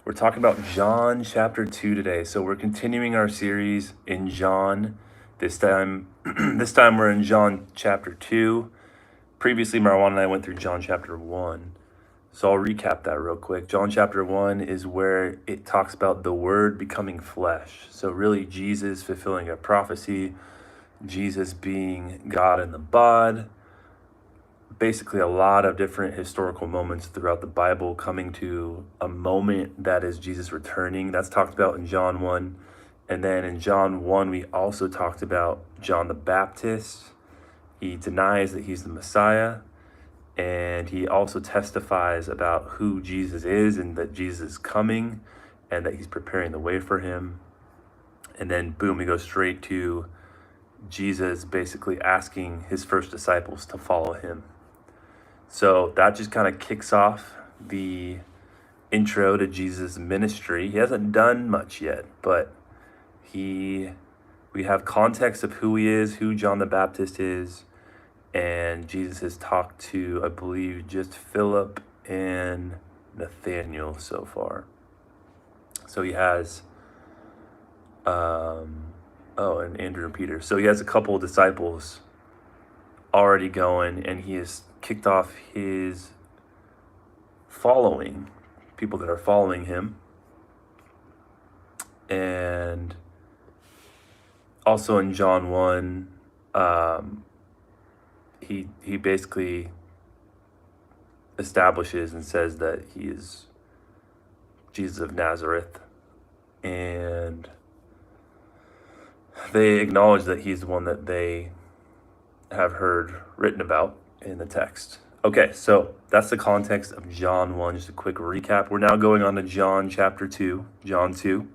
We're talking about John chapter 2 today. So we're continuing our series in John. This time we're in John chapter 2. Previously, Marwan and I went through John chapter 1. So I'll recap that real quick. John chapter 1 is where it talks about the Word becoming flesh. So really Jesus fulfilling a prophecy, Jesus being God in the bod. Basically a lot of different historical moments throughout the Bible coming to a moment that is Jesus returning. That's talked about in John 1. And then in John 1, we also talked about John the Baptist. He denies that he's the Messiah. And he also testifies about who Jesus is and that Jesus is coming and that he's preparing the way for him. And then boom, we go straight to Jesus basically asking his first disciples to follow him. So that just kind of kicks off the intro to Jesus' ministry. He hasn't done much yet, but we have context of who he is, who John the Baptist is, and Jesus has talked to, I believe, just Philip and Nathaniel so far. So he has, and Andrew and Peter. So he has a couple of disciples already going, and he has kicked off his following, people that are following him. And also in John 1, he basically establishes and says that he is Jesus of Nazareth, and they acknowledge that he's the one that they have heard written about in the text. Okay, so that's the context of John 1. Just a quick recap. We're now going on to John chapter 2, John 2.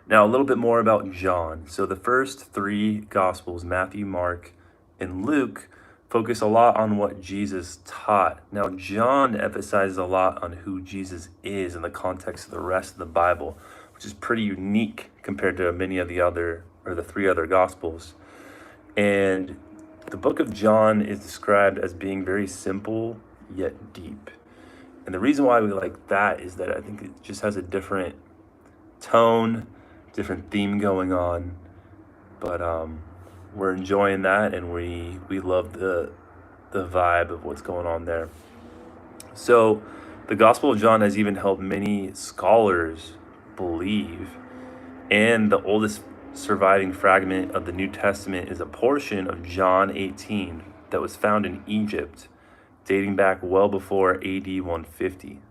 Now, a little bit more about John. So the first three Gospels, Matthew, Mark, and Luke, focus a lot on what Jesus taught. Now, John emphasizes a lot on who Jesus is in the context of the rest of the Bible, which is pretty unique compared to many of the three other Gospels. And the book of John is described as being very simple yet deep. And the reason why we like that is that I think it just has a different tone, different theme going on. But we're enjoying that, and we love the vibe of what's going on there. So the Gospel of John has even helped many scholars believe, and the oldest surviving fragment of the New Testament is a portion of John 18 that was found in Egypt, dating back well before AD 150.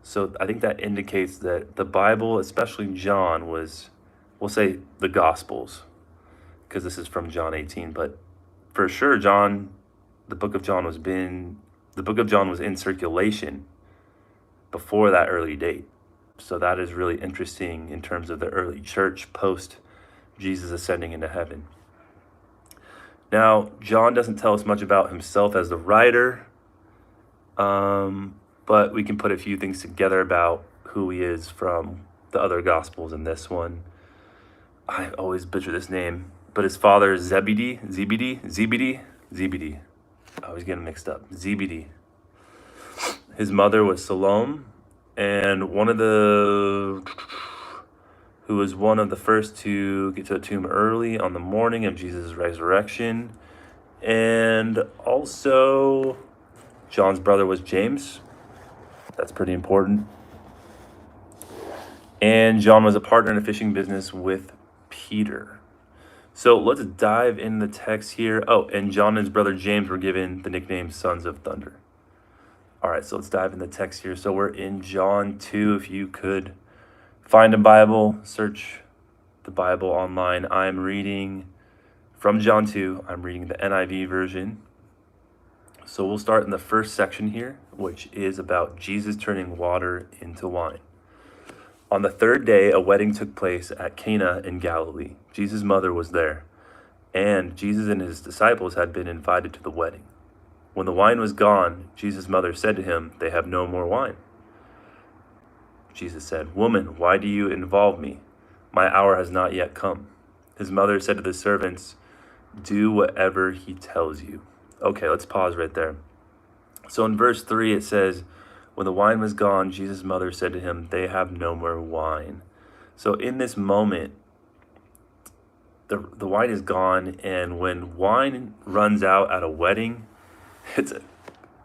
So I think that indicates that the Bible, especially John, we'll say the Gospels, because this is from John 18, but for sure the book of John was in circulation before that early date. So that is really interesting in terms of the early church post Jesus ascending into heaven. Now, John doesn't tell us much about himself as the writer, but we can put a few things together about who he is from the other Gospels and this one. I always butcher this name, but his father is Zebedee. I always get them mixed up. Zebedee. His mother was Salome, and who was one of the first to get to the tomb early on the morning of Jesus' resurrection. And also, John's brother was James. That's pretty important. And John was a partner in a fishing business with Peter. So let's dive in the text here. Oh, and John and his brother James were given the nickname Sons of Thunder. All right, so let's dive in the text here. So we're in John 2. If you could find a Bible, search the Bible online. I'm reading from John 2. I'm reading the NIV version. So we'll start in the first section here, which is about Jesus turning water into wine. On the third day, a wedding took place at Cana in Galilee. Jesus' mother was there, and Jesus and his disciples had been invited to the wedding. When the wine was gone, Jesus' mother said to him, "They have no more wine." Jesus said, "Woman, why do you involve me? My hour has not yet come." His mother said to the servants, "Do whatever he tells you." Okay, let's pause right there. So in verse 3, it says, When the wine was gone, Jesus' mother said to him, "They have no more wine." So in this moment, the wine is gone, and when wine runs out at a wedding, it's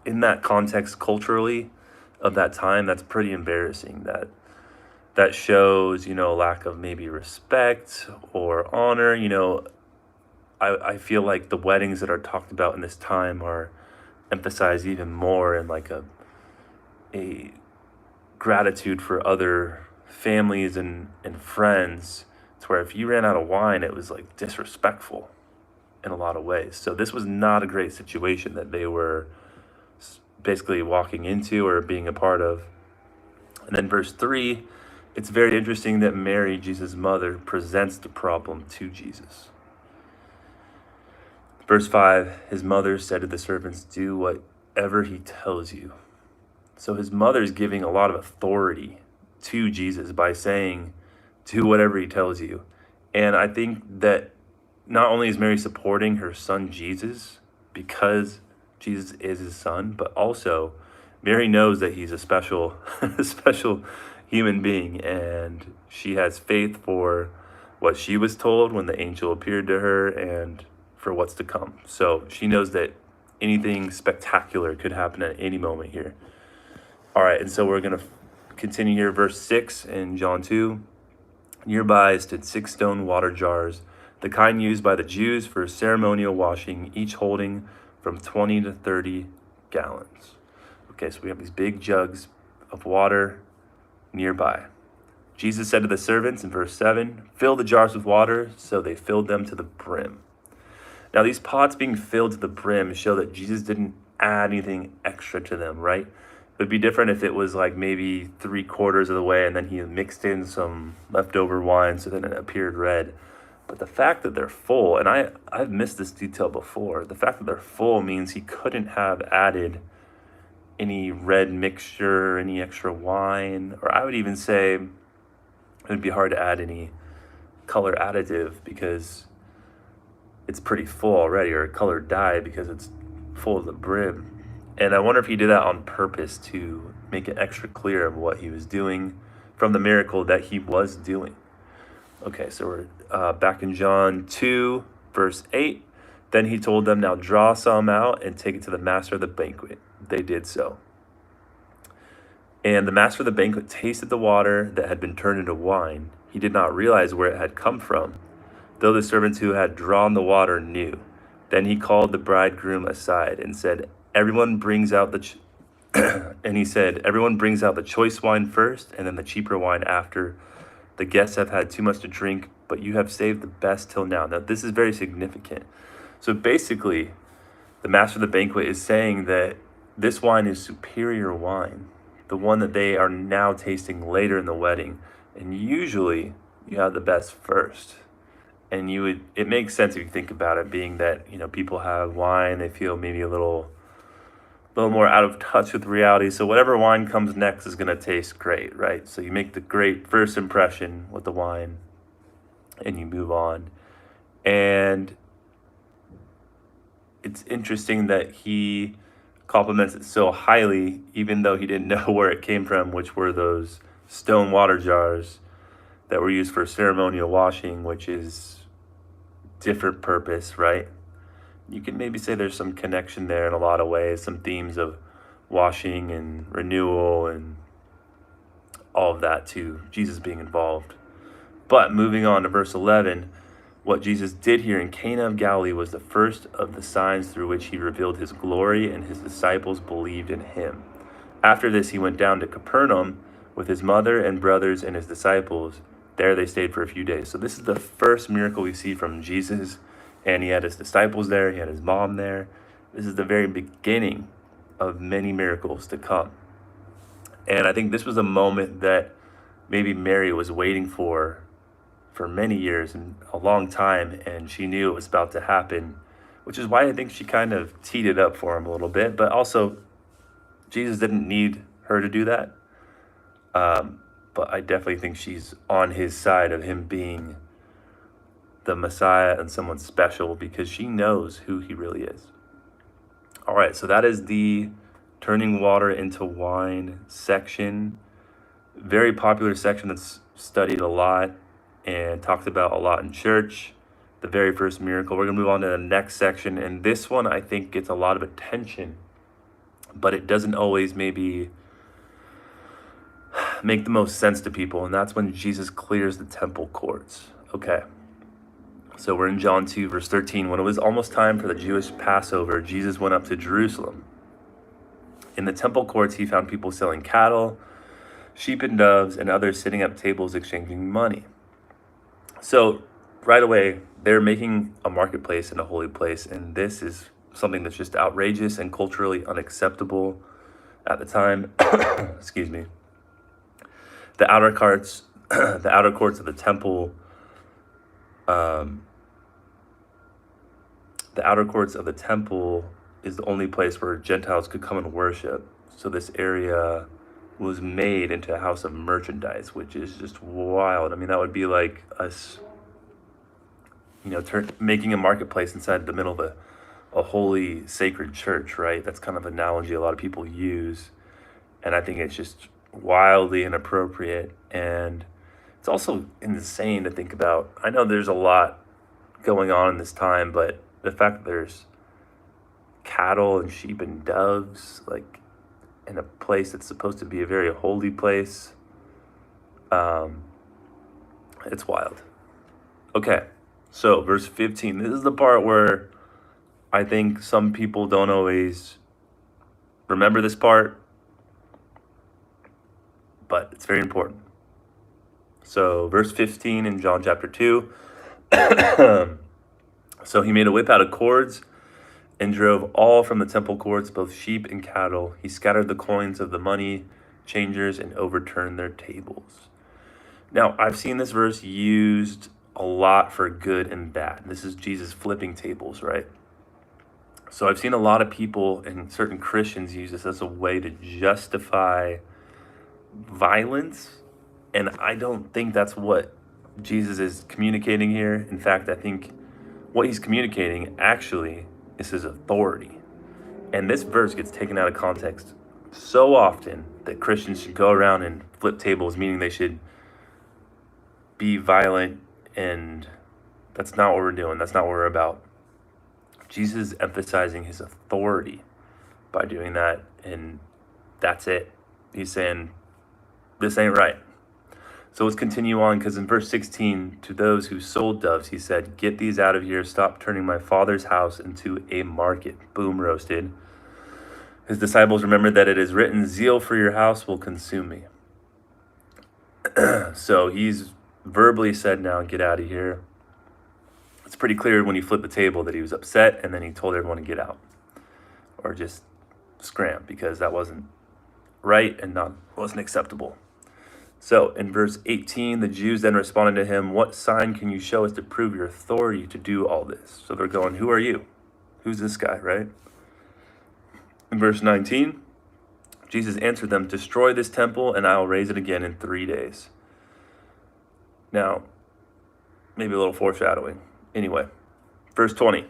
in that context culturally of that time, that's pretty embarrassing. That shows, a lack of maybe respect or honor. I feel like the weddings that are talked about in this time are emphasized even more in like a gratitude for other families and friends, to where if you ran out of wine, it was like disrespectful in a lot of ways. So this was not a great situation that they were basically walking into or being a part of. And then verse 3, it's very interesting that Mary, Jesus' mother, presents the problem to Jesus. Verse 5, his mother said to the servants, "Do whatever he tells you." So his mother is giving a lot of authority to Jesus by saying, "Do whatever he tells you." And I think that not only is Mary supporting her son Jesus because Jesus is his son, but also Mary knows that he's a special, special human being, and she has faith for what she was told when the angel appeared to her and for what's to come. So she knows that anything spectacular could happen at any moment here. All right, and so we're going to continue here, verse 6 in John 2. Nearby stood 6 stone water jars, the kind used by the Jews for ceremonial washing, each holding from 20 to 30 gallons. Okay, so we have these big jugs of water nearby. Jesus said to the servants in verse 7, "Fill the jars with water," so they filled them to the brim. Now, these pots being filled to the brim show that Jesus didn't add anything extra to them, right? It would be different if it was like maybe 3/4 of the way and then he mixed in some leftover wine so then it appeared red. But the fact that they're full, and I've missed this detail before, the fact that they're full means he couldn't have added any red mixture, any extra wine, or I would even say it would be hard to add any color additive because it's pretty full already, or a color dye because it's full to the brim. And I wonder if he did that on purpose to make it extra clear of what he was doing from the miracle that he was doing. Okay, so we're back in John 2, verse 8. Then he told them, "Now draw some out and take it to the master of the banquet." They did so. And the master of the banquet tasted the water that had been turned into wine. He did not realize where it had come from, though the servants who had drawn the water knew. Then he called the bridegroom aside and said, "Everyone brings out and he said, "Everyone brings out the choice wine first, and then the cheaper wine after. The guests have had too much to drink, but you have saved the best till now." Now, this is very significant. So basically, the master of the banquet is saying that this wine is superior wine, the one that they are now tasting later in the wedding. And usually, you have the best first. And it makes sense if you think about it, being that, people have wine, they feel maybe a little more out of touch with reality. So whatever wine comes next is going to taste great, right? So you make the great first impression with the wine and you move on. And it's interesting that he compliments it so highly, even though he didn't know where it came from, which were those stone water jars that were used for ceremonial washing, which is different purpose, right? You can maybe say there's some connection there in a lot of ways, some themes of washing and renewal and all of that too, Jesus being involved. But moving on to verse 11, what Jesus did here in Cana of Galilee was the first of the signs through which he revealed his glory, and his disciples believed in him. After this, he went down to Capernaum with his mother and brothers and his disciples. There they stayed for a few days. So this is the first miracle we see from Jesus. And he had his disciples there. He had his mom there. This is the very beginning of many miracles to come. And I think this was a moment that maybe Mary was waiting for many years and a long time. And she knew it was about to happen, which is why I think she kind of teed it up for him a little bit. But also, Jesus didn't need her to do that. But I definitely think she's on his side of him being the Messiah and someone special, because she knows who he really is. All right, so that is the turning water into wine section. Very popular section that's studied a lot and talked about a lot in church. The very first miracle. We're going to move on to the next section. And this one, I think, gets a lot of attention, but it doesn't always maybe make the most sense to people. And that's when Jesus clears the temple courts. Okay. So we're in John 2, verse 13. When it was almost time for the Jewish Passover, Jesus went up to Jerusalem. In the temple courts, he found people selling cattle, sheep and doves, and others sitting at tables exchanging money. So right away, they're making a marketplace in a holy place, and this is something that's just outrageous and culturally unacceptable at the time. Excuse me. The outer courts, the outer courts of the temple, the outer courts of the temple is the only place where Gentiles could come and worship. So this area was made into a house of merchandise, which is just wild. I mean, that would be like us, making a marketplace inside the middle of a holy, sacred church, right? That's kind of an analogy a lot of people use. And I think it's just wildly inappropriate. And it's also insane to think about. I know there's a lot going on in this time, but the fact that there's cattle and sheep and doves, like in a place that's supposed to be a very holy place, it's wild. Okay, so verse 15, this is the part where I think some people don't always remember this part, but it's very important. So verse 15 in John chapter 2, so he made a whip out of cords and drove all from the temple courts, both sheep and cattle. He scattered the coins of the money changers and overturned their tables. Now, I've seen this verse used a lot for good and bad. This is Jesus flipping tables, right? So I've seen a lot of people and certain Christians use this as a way to justify violence. And I don't think that's what Jesus is communicating here. In fact, I think what he's communicating actually is his authority. And this verse gets taken out of context so often that Christians should go around and flip tables, meaning they should be violent, and that's not what we're doing. That's not what we're about. Jesus is emphasizing his authority by doing that, and that's it. He's saying, this ain't right. So let's continue on, because in verse 16, to those who sold doves, he said, get these out of here. Stop turning my Father's house into a market. Boom, roasted. His disciples remembered that it is written, zeal for your house will consume me. So he's verbally said, now get out of here. It's pretty clear when he flipped the table that he was upset, and then he told everyone to get out or just scram, because that wasn't right and wasn't acceptable. So in verse 18, the Jews then responded to him, what sign can you show us to prove your authority to do all this? So they're going, who are you? Who's this guy, right? In verse 19, Jesus answered them, destroy this temple and I will raise it again in 3 days. Now, maybe a little foreshadowing. Anyway, verse 20,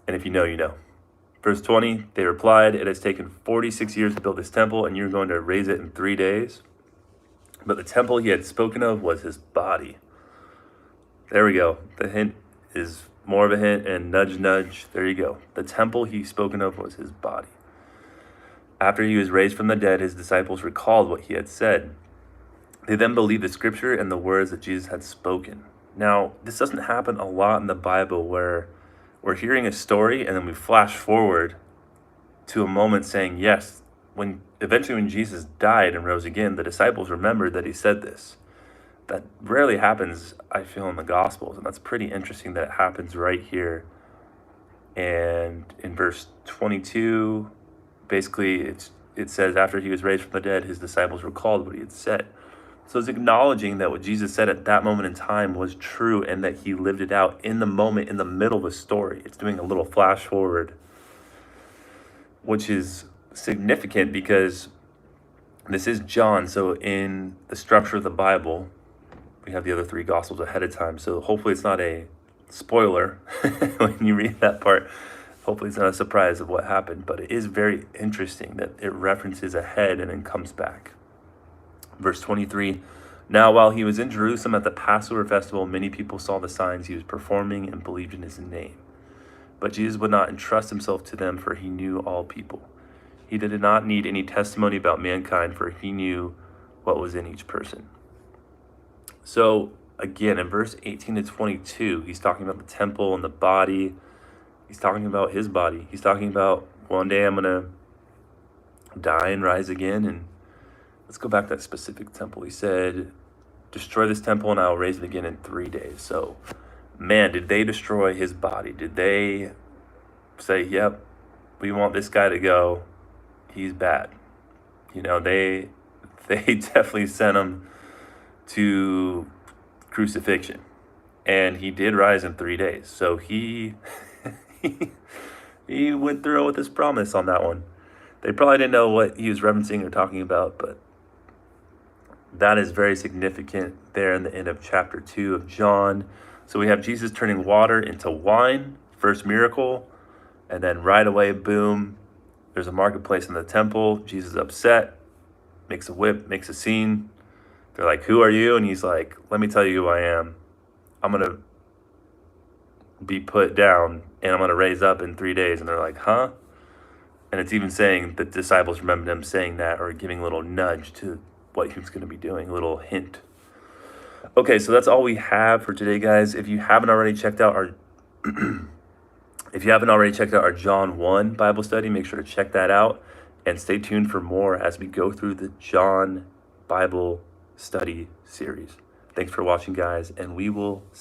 and if you know, you know. Verse 20, they replied, it has taken 46 years to build this temple and you're going to raise it in 3 days. But the temple he had spoken of was his body. There we go. The hint is more of a hint, and nudge, nudge. There you go. The temple he spoken of was his body. After he was raised from the dead, his disciples recalled what he had said. They then believed the scripture and the words that Jesus had spoken. Now, this doesn't happen a lot in the Bible, where we're hearing a story and then we flash forward to a moment saying, yes, eventually when Jesus died and rose again, the disciples remembered that he said this. That rarely happens, I feel, in the Gospels, and that's pretty interesting that it happens right here. And in verse 22, basically it says, after he was raised from the dead, his disciples recalled what he had said. So it's acknowledging that what Jesus said at that moment in time was true, and that he lived it out in the moment, in the middle of a story. It's doing a little flash forward, which is significant because this is John. So in the structure of the Bible, we have the other 3 Gospels ahead of time. So hopefully it's not a spoiler when you read that part, Hopefully it's not a surprise of what happened, but it is very interesting that it references ahead and then comes back. Verse 23, now while he was in Jerusalem at the Passover festival, many people saw the signs he was performing and believed in his name. But Jesus would not entrust himself to them, for he knew all people. He did not need any testimony about mankind, for he knew what was in each person. So again, in verse 18 to 22, he's talking about the temple and the body. He's talking about his body. He's talking about, one day I'm going to die and rise again. And let's go back to that specific temple. He said, destroy this temple and I will raise it again in 3 days. So, man, did they destroy his body? Did they say, yep, we want this guy to go. He's bad. You know, they definitely sent him to crucifixion. And he did rise in 3 days. So he went through with his promise on that one. They probably didn't know what he was referencing or talking about, but that is very significant there in the end of chapter 2 of John. So we have Jesus turning water into wine, first miracle, and then right away, boom, there's a marketplace in the temple. Jesus is upset, makes a whip, makes a scene. They're like, who are you? And he's like, let me tell you who I am. I'm going to be put down and I'm going to raise up in 3 days. And they're like, huh? And it's even saying the disciples remember them saying that, or giving a little nudge to what he was going to be doing, a little hint. Okay, so that's all we have for today, guys. If you haven't already checked out our John 1 Bible study, make sure to check that out and stay tuned for more as we go through the John Bible study series. Thanks for watching, guys, and we will